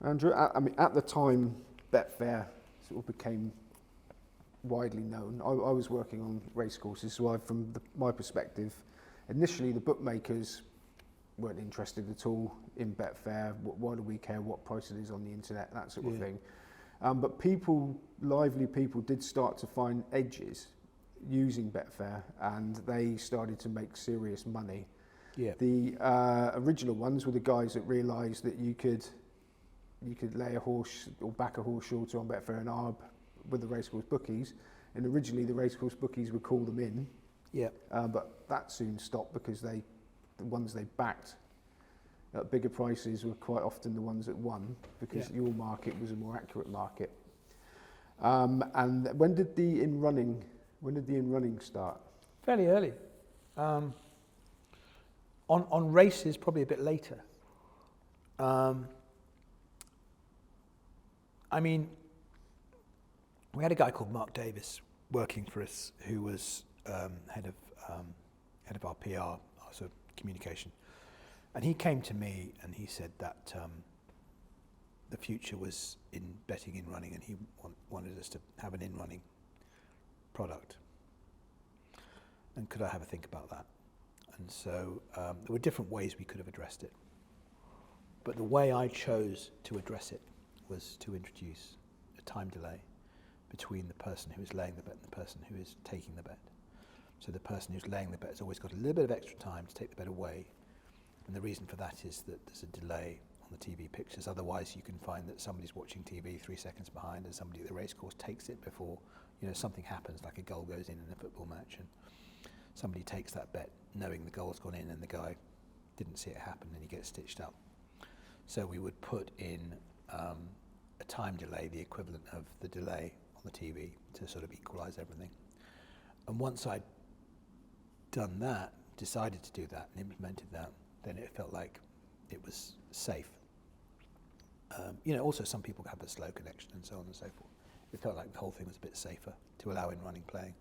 Andrew, I mean, at the time, Betfair sort of became widely known. I was working on racecourses, so my perspective, initially the bookmakers weren't interested at all in Betfair. Why do we care what price it is on the internet, that sort of thing. But lively people did start to find edges using Betfair, and they started to make serious money. Yeah. The original ones were the guys that realised that you could lay a horse or back a horse shorter on Betfair and ARB with the racecourse bookies, and originally the racecourse bookies would call them in. Yeah. But that soon stopped because the ones they backed at bigger prices were quite often the ones that won, because your market was a more accurate market. And when did the in running start? Fairly early. On races, probably a bit later. I mean, we had a guy called Mark Davis working for us, who was head of our PR, our sort of communication, and he came to me and he said that the future was in betting in running, and he wanted us to have an in running product. And could I have a think about that? And so there were different ways we could have addressed it, but the way I chose to address it was to introduce a time delay between the person who is laying the bet and the person who is taking the bet. So the person who's laying the bet has always got a little bit of extra time to take the bet away, and the reason for that is that there's a delay on the TV pictures. Otherwise you can find that somebody's watching TV 3 seconds behind, and somebody at the racecourse takes it before something happens, like a goal goes in a football match, and somebody takes that bet knowing the goal's gone in and the guy didn't see it happen, and he gets stitched up. So we would put in a time delay, the equivalent of the delay on the TV, to sort of equalise everything. And once I'd done that, decided to do that and implemented that, then it felt like it was safe. Also some people have a slow connection and so on and so forth. It felt like the whole thing was a bit safer to allow in running playing.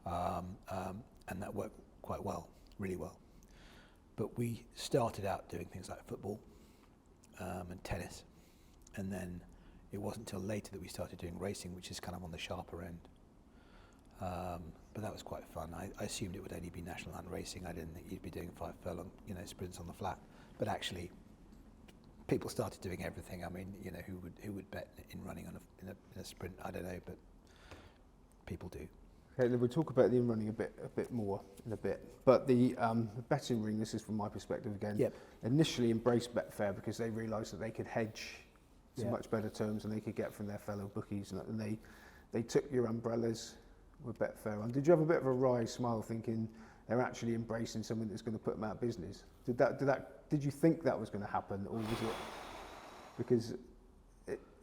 And that worked quite well, really well. But we started out doing things like football and tennis, and then it wasn't until later that we started doing racing, which is kind of on the sharper end. But that was quite fun. I assumed it would only be national hunt racing. I didn't think you'd be doing 5 furlong, sprints on the flat. But actually, people started doing everything. I mean, who would bet in running in a sprint? I don't know, but people do. Okay, we'll talk about the in-running a bit more in a bit. But the betting ring, this is from my perspective again, initially embraced Betfair because they realised that they could hedge to much better terms than they could get from their fellow bookies, and they took your umbrellas with Betfair on. Did you have a bit of a wry smile thinking they're actually embracing something that's going to put them out of business? Did you think that was going to happen, or was it because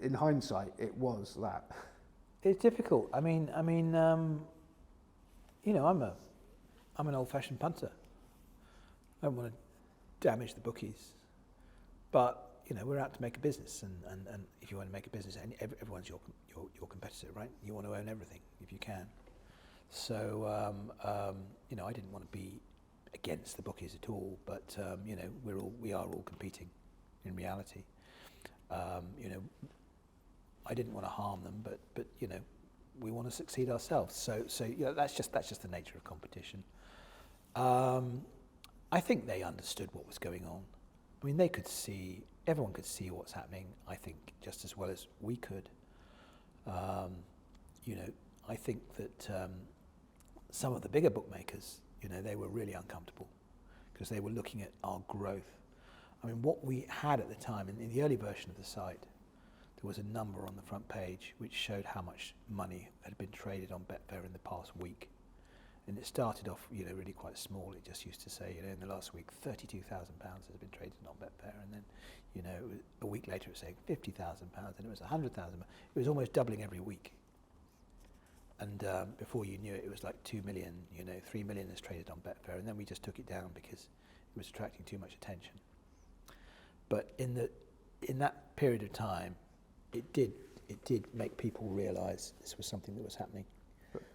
in hindsight it was that? It's difficult. I mean, I'm an old-fashioned punter. I don't want to damage the bookies, but we're out to make a business, and if you want to make a business, everyone's your competitor, right? You want to own everything if you can. So I didn't want to be against the bookies at all, but we are all competing in reality. I didn't want to harm them, but we want to succeed ourselves. So that's just the nature of competition. I think they understood what was going on. I mean, everyone could see what's happening, I think, just as well as we could. I think that some of the bigger bookmakers, they were really uncomfortable because they were looking at our growth. I mean, what we had at the time, in the early version of the site, there was a number on the front page which showed how much money had been traded on Betfair in the past week. And it started off, really quite small. It just used to say, in the last week, £32,000 has been traded on Betfair. And then, a week later it was saying £50,000, and it was £100,000. It was almost doubling every week. And before you knew it, it was like 2 million, 3 million is traded on Betfair. And then we just took it down because it was attracting too much attention. But in that period of time, it did make people realise this was something that was happening.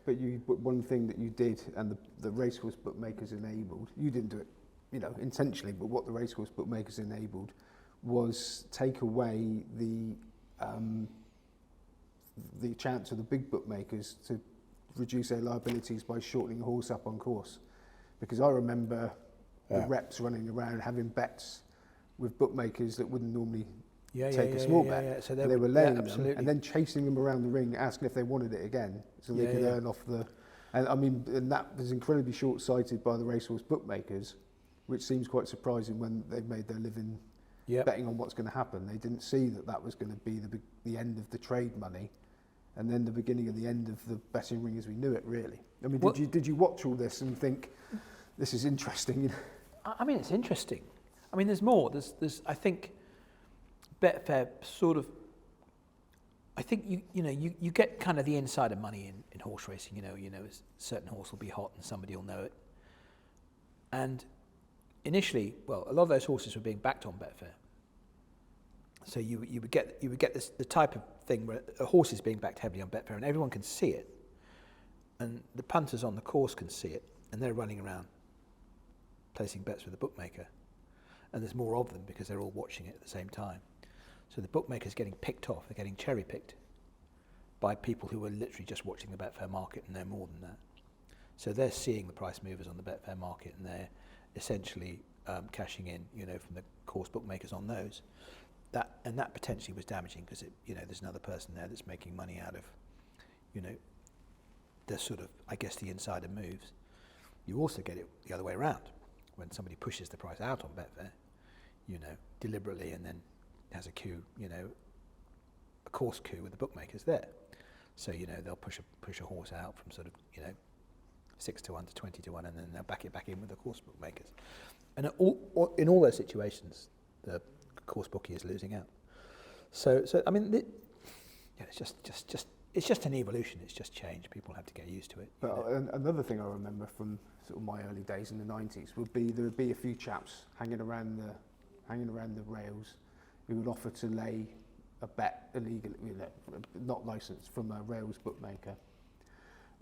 But one thing that you did, and the racecourse bookmakers enabled, you didn't do it, intentionally, but what the racecourse bookmakers enabled was take away the chance of the big bookmakers to reduce their liabilities by shortening a horse up on course. Because I remember the reps running around having bets with bookmakers that wouldn't normally take a small bet. Yeah. So they were laying them and then chasing them around the ring, asking if they wanted it again, so they could earn off the. And I mean, and that was incredibly short-sighted by the racehorse bookmakers, which seems quite surprising when they've made their living betting on what's going to happen. They didn't see that that was going to be the end of the trade money, and then the beginning of the end of the betting ring as we knew it. Really, I mean, did you watch all this and think this is interesting? I mean, it's interesting. I mean, there's more. There's. I think Betfair sort of. I think you get kind of the insider money in horse racing. You know, a certain horse will be hot and somebody will know it. And initially, well, a lot of those horses were being backed on Betfair. So you would get this the type of thing where a horse is being backed heavily on Betfair and everyone can see it, and the punters on the course can see it, and they're running around placing bets with the bookmaker, and there's more of them because they're all watching it at the same time. So the bookmaker's getting picked off, they're getting cherry picked by people who are literally just watching the Betfair market and no more than that. So they're seeing the price movers on the Betfair market and they're essentially cashing in, from the course bookmakers on those. That potentially was damaging because there's another person there that's making money out of, the sort of, I guess, the insider moves. You also get it the other way around when somebody pushes the price out on Betfair, deliberately, and then has a coup, a course coup with the bookmakers there. So they'll push a horse out from sort of 6 to 1 to 20 to 1, and then they'll back it back in with the course bookmakers. And in all those situations, the course bookie is losing out. So I mean, it's just an evolution. It's just change. People have to get used to it. But another thing I remember from sort of my early days in the 90s would be there would be a few chaps hanging around the rails who would offer to lay a bet illegally, not licensed, from a rails bookmaker.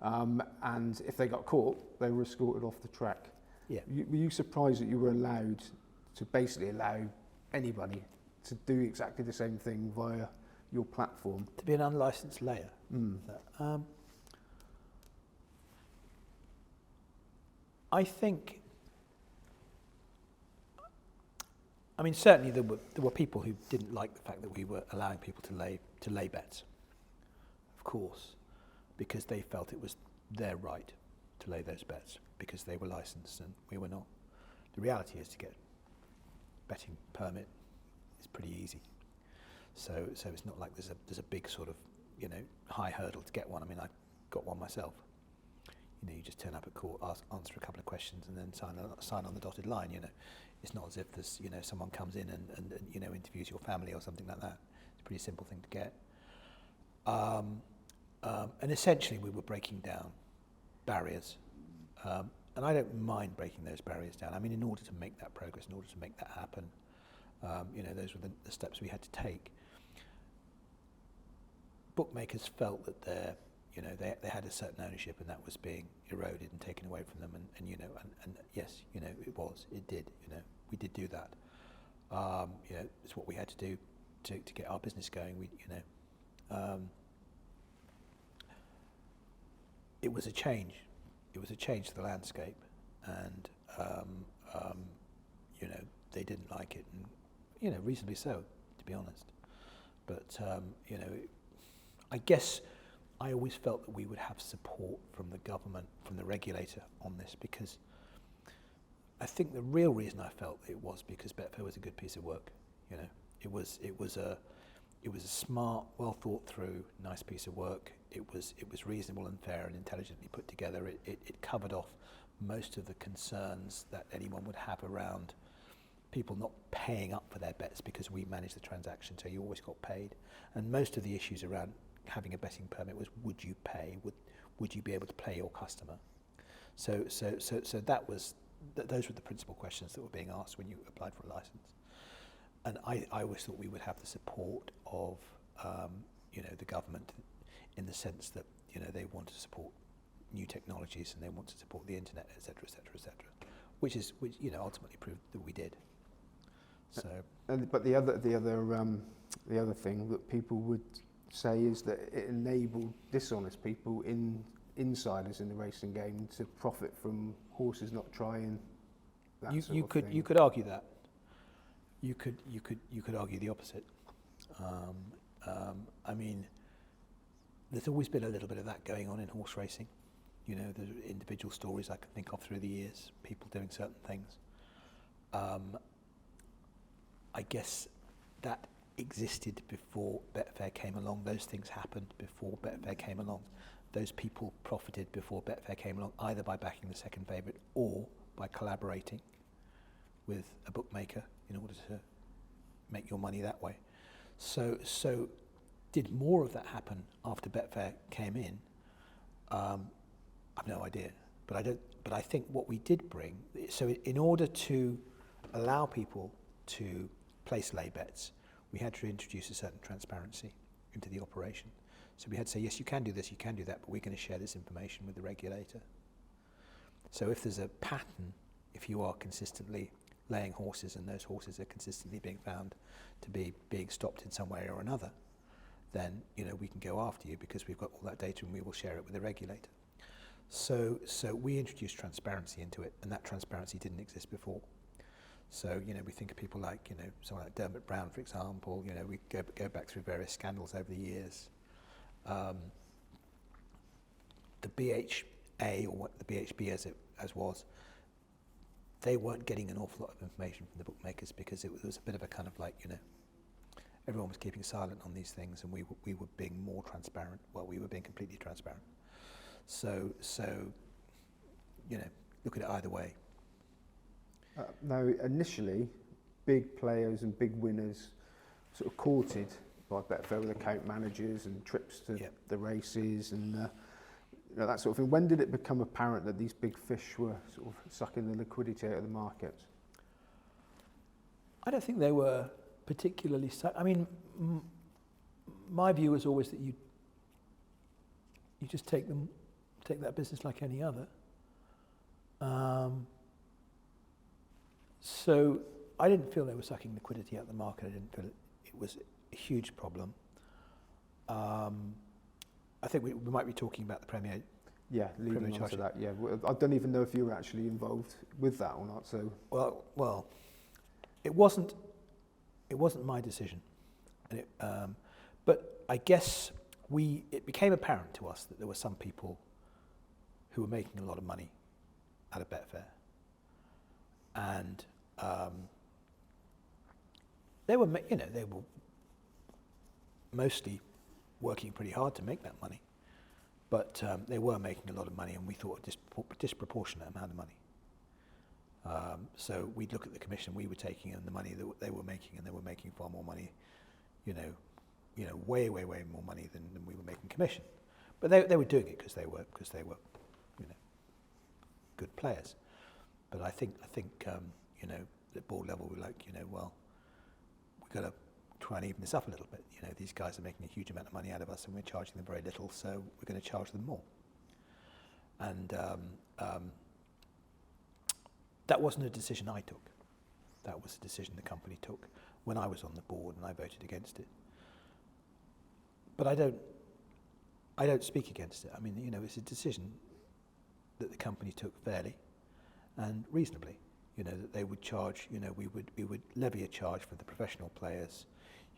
And if they got caught, they were escorted off the track. Yeah. Were you surprised that you were allowed to basically allow anybody to do exactly the same thing via your platform? To be an unlicensed layer? I think, I mean, certainly there were people who didn't like the fact that we were allowing people to lay bets, of course, because they felt it was their right to lay those bets because they were licensed and we were not. The reality is to get betting permit is pretty easy. So it's not like there's a big sort of high hurdle to get one. I mean, I got one myself. You just turn up at court, answer a couple of questions, and then sign on the dotted line. It's not as if there's someone comes in and interviews your family or something like that. It's a pretty simple thing to get. And essentially, we were breaking down barriers, and I don't mind breaking those barriers down. I mean, in order to make that progress, in order to make that happen, those were the steps we had to take. Bookmakers felt that they had a certain ownership, and that was being eroded and taken away from them. And yes, it did. We did do that. It's what we had to do to get our business going. It was a change. It was a change to the landscape, and they didn't like it, and reasonably so, to be honest. But I guess I always felt that we would have support from the government, from the regulator on this, because I think the real reason I felt it was because Betfair was a good piece of work. It was a smart, well thought through, nice piece of work. It was reasonable and fair and intelligently put together. It covered off most of the concerns that anyone would have around people not paying up for their bets because we managed the transaction, so you always got paid. And most of the issues around having a betting permit was, would you pay? Would you be able to play your customer? So that was those were the principal questions that were being asked when you applied for a license. And I always thought we would have the support of the government, in the sense that they want to support new technologies and they want to support the internet, etc., etc., etc., which ultimately proved that we did. So, But the other thing that people would say is that it enabled dishonest people, insiders in the racing game, to profit from horses not trying. you could argue that. You could argue the opposite. I mean, there's always been a little bit of that going on in horse racing. You know, there's individual stories I can think of through the years, people doing certain things. I guess that existed before Betfair came along. Those things happened before Betfair came along. Those people profited before Betfair came along, either by backing the second favourite or by collaborating with a bookmaker in order to make your money that way. So did more of that happen after Betfair came in? I've no idea, but I think what we did bring, so in order to allow people to place lay bets, we had to introduce a certain transparency into the operation. So we had to say, yes, you can do this, you can do that, but we're going to share this information with the regulator. So if there's a pattern, if you are consistently laying horses and those horses are consistently being found to be being stopped in some way or another, then we can go after you because we've got all that data and we will share it with the regulator. So we introduced transparency into it, and that transparency didn't exist before. So we think of people like someone like Dermot Brown, for example. We go back through various scandals over the years. The BHA, or what the BHB as was, they weren't getting an awful lot of information from the bookmakers because it was a bit of a kind of like everyone was keeping silent on these things, and we were being more transparent. Well, we were being completely transparent. So look at it either way. Now, initially, big players and big winners sort of courted by Betfair with account managers and trips to the races and that sort of thing. When did it become apparent that these big fish were sort of sucking the liquidity out of the market? I don't think they were particularly. I mean, my view was always that you just take that business like any other. So I didn't feel they were sucking liquidity out of the market. I didn't feel it was a huge problem. I think we might be talking about the Premier. Yeah, leading on to that. Yeah, I don't even know if you were actually involved with that or not. So well, it wasn't my decision, but I guess it became apparent to us that there were some people who were making a lot of money out of Betfair, and they were mostly working pretty hard to make that money, but they were making a lot of money, and we thought a disproportionate amount of money. So we'd look at the commission we were taking and the money that they were making, and they were making far more money, way more money than we were making commission. But they were doing it because they were good players. But I think at board level we're like, well, we've got to try and even this up a little bit. These guys are making a huge amount of money out of us, and we're charging them very little, so we're going to charge them more. And that wasn't a decision I took. That was a decision the company took when I was on the board, and I voted against it. But I don't speak against it. I mean, it's a decision that the company took fairly and reasonably. That they would charge. We would levy a charge for the professional players.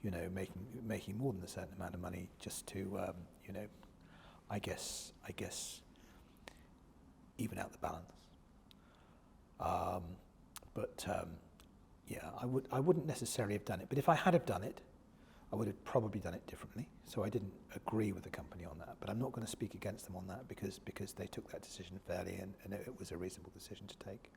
Making more than a certain amount of money just to, I guess, even out the balance. I wouldn't necessarily have done it. But if I had have done it, I would have probably done it differently. So I didn't agree with the company on that. But I'm not going to speak against them on that because they took that decision fairly, and it was a reasonable decision to take.